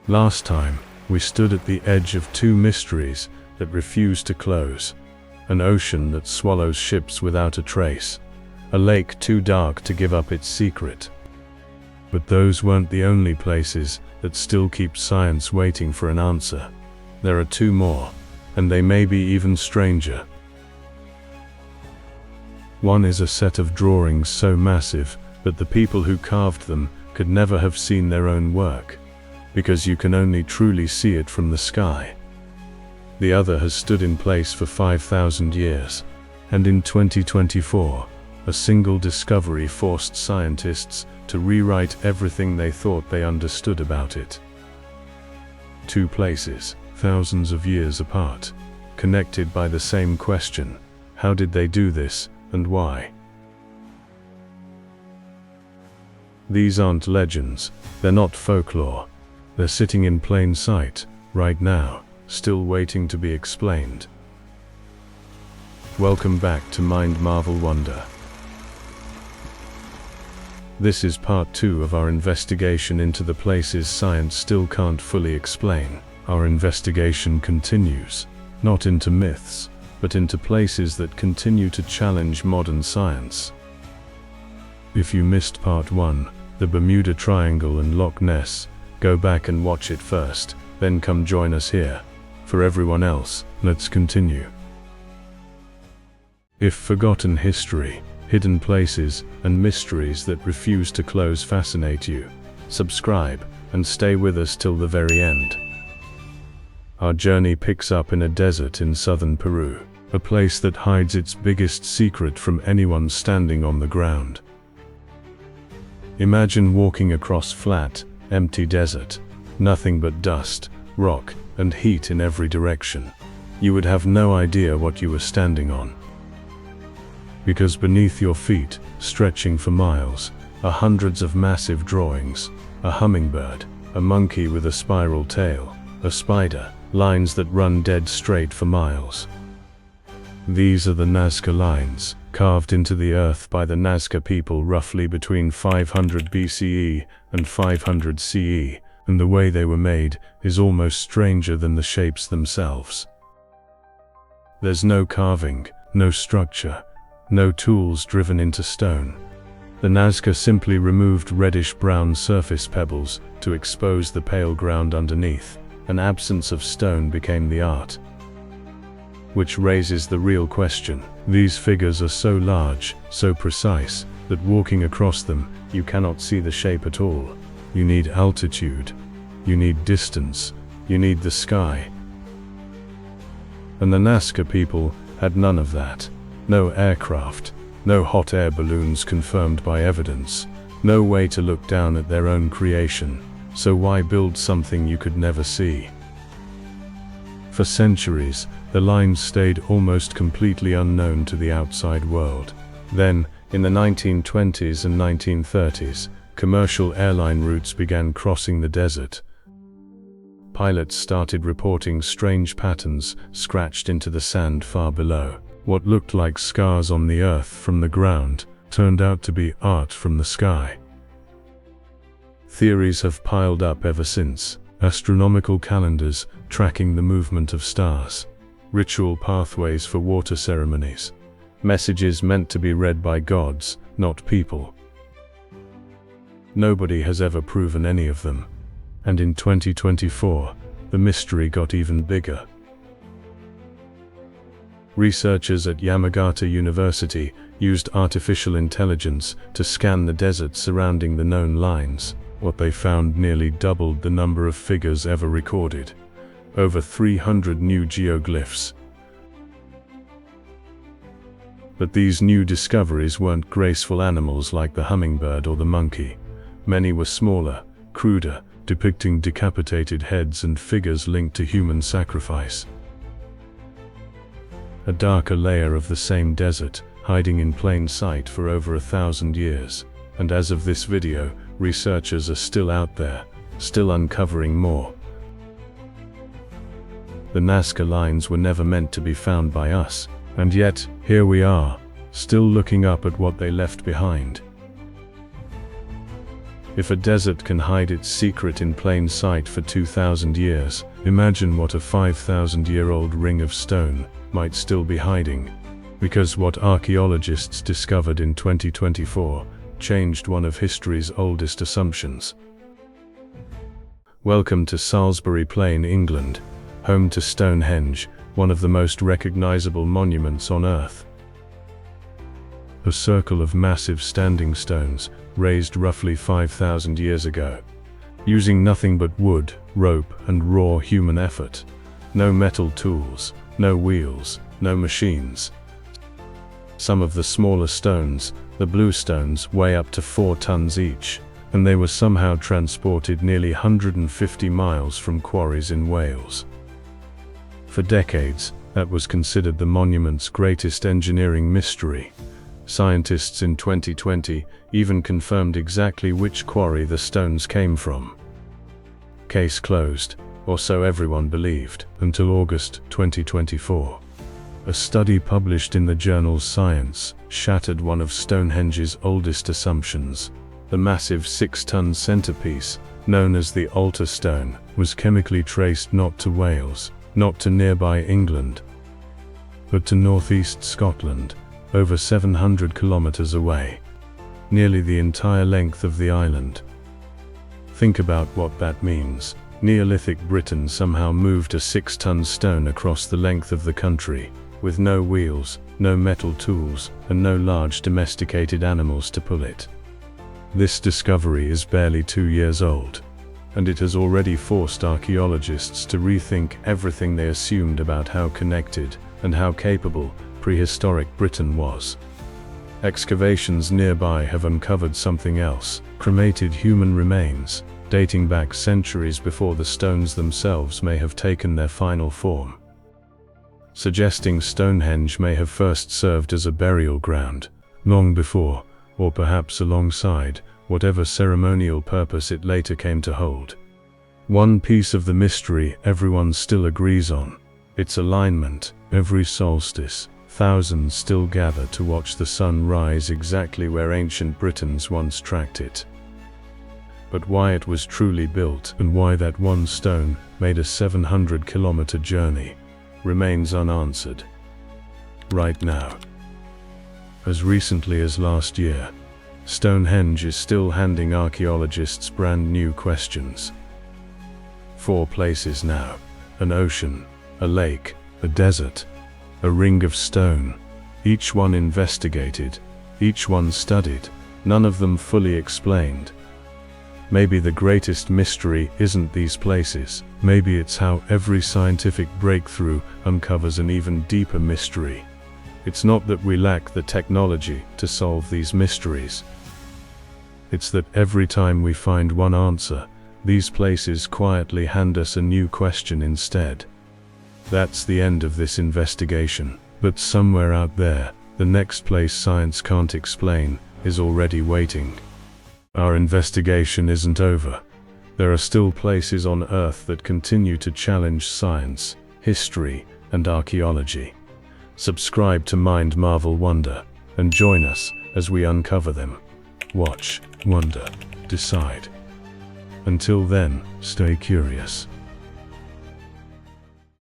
Last time, we stood at the edge of two mysteries that refuse to close. An ocean that swallows ships without a trace. A lake too dark to give up its secret. But those weren't the only places that still keep science waiting for an answer. There are two more, and they may be even stranger. One is a set of drawings so massive that the people who carved them could never have seen their own work, because you can only truly see it from the sky. The other has stood in place for 5,000 years, and in 2024, a single discovery forced scientists to rewrite everything they thought they understood about it. Two places, thousands of years apart, connected by the same question: how did they do this, and why? These aren't legends, they're not folklore. They're sitting in plain sight, right now, still waiting to be explained. Welcome back to Mind Marvel Wonder. This is part 2 of our investigation into the places science still can't fully explain. Our investigation continues, not into myths, but into places that continue to challenge modern science. If you missed part 1, the Bermuda Triangle and Loch Ness, go back and watch it first, then come join us here. For everyone else, let's continue. If forgotten history, hidden places, and mysteries that refuse to close fascinate you, subscribe and stay with us till the very end. Our journey picks up in a desert in southern Peru, a place that hides its biggest secret from anyone standing on the ground. Imagine walking across flat, empty desert, nothing but dust, rock, and heat in every direction. You would have no idea what you were standing on. Because beneath your feet, stretching for miles, are hundreds of massive drawings: a hummingbird, a monkey with a spiral tail, a spider, lines that run dead straight for miles. These are the Nazca Lines, carved into the earth by the Nazca people roughly between 500 BCE and 500 CE, and the way they were made is almost stranger than the shapes themselves. There's no carving, no structure, no tools driven into stone. The Nazca simply removed reddish-brown surface pebbles to expose the pale ground underneath. An absence of stone became the art. Which raises the real question. These figures are so large, so precise, that walking across them, you cannot see the shape at all. You need altitude. You need distance. You need the sky. And the Nazca people had none of that. No aircraft, no hot air balloons confirmed by evidence, no way to look down at their own creation, so why build something you could never see? For centuries, the lines stayed almost completely unknown to the outside world. Then, in the 1920s and 1930s, commercial airline routes began crossing the desert. Pilots started reporting strange patterns scratched into the sand far below. What looked like scars on the earth from the ground turned out to be art from the sky. Theories have piled up ever since: astronomical calendars tracking the movement of stars, ritual pathways for water ceremonies, messages meant to be read by gods, not people. Nobody has ever proven any of them. And in 2024, the mystery got even bigger. Researchers at Yamagata University used artificial intelligence to scan the desert surrounding the known lines. What they found nearly doubled the number of figures ever recorded. Over 300 new geoglyphs. But these new discoveries weren't graceful animals like the hummingbird or the monkey. Many were smaller, cruder, depicting decapitated heads and figures linked to human sacrifice. A darker layer of the same desert, hiding in plain sight for over 1,000 years. And as of this video, researchers are still out there, still uncovering more. The Nazca Lines were never meant to be found by us, and yet, here we are, still looking up at what they left behind. If a desert can hide its secret in plain sight for 2,000 years, imagine what a 5,000-year-old ring of stone might still be hiding. Because what archaeologists discovered in 2024 changed one of history's oldest assumptions. Welcome to Salisbury Plain, England, home to Stonehenge, one of the most recognizable monuments on Earth. A circle of massive standing stones, raised roughly 5,000 years ago, using nothing but wood, rope, and raw human effort. No metal tools, no wheels, no machines. Some of the smaller stones, the blue stones, weigh up to 4 tons each, and they were somehow transported nearly 150 miles from quarries in Wales. For decades, that was considered the monument's greatest engineering mystery. Scientists in 2020 even confirmed exactly which quarry the stones came from. Case closed, or so everyone believed, until August 2024. A study published in the journal Science shattered one of Stonehenge's oldest assumptions. The massive 6-ton centerpiece, known as the altar stone, was chemically traced not to Wales, not to nearby England, but to northeast Scotland, over 700 kilometers away, nearly the entire length of the island. Think about what that means. Neolithic Britain somehow moved a 6-ton stone across the length of the country, with no wheels, no metal tools, and no large domesticated animals to pull it. This discovery is barely 2 years old, and it has already forced archaeologists to rethink everything they assumed about how connected and how capable prehistoric Britain was. Excavations nearby have uncovered something else: cremated human remains, dating back centuries before the stones themselves may have taken their final form, suggesting Stonehenge may have first served as a burial ground, long before, or perhaps alongside, whatever ceremonial purpose it later came to hold. One piece of the mystery everyone still agrees on: its alignment. Every solstice, thousands still gather to watch the sun rise exactly where ancient Britons once tracked it. But why it was truly built, and why that one stone made a 700-kilometer journey, remains unanswered. Right now. As recently as last year, Stonehenge is still handing archaeologists brand new questions. 4 places now: an ocean, a lake, a desert, a ring of stone, each one investigated, each one studied, none of them fully explained. Maybe the greatest mystery isn't these places, maybe it's how every scientific breakthrough uncovers an even deeper mystery. It's not that we lack the technology to solve these mysteries. It's that every time we find one answer, these places quietly hand us a new question instead. That's the end of this investigation, but somewhere out there, the next place science can't explain is already waiting. Our investigation isn't over. There are still places on Earth that continue to challenge science, history, and archaeology. Subscribe to Mind Marvel Wonder, and join us as we uncover them. Watch, wonder, decide. Until then, stay curious.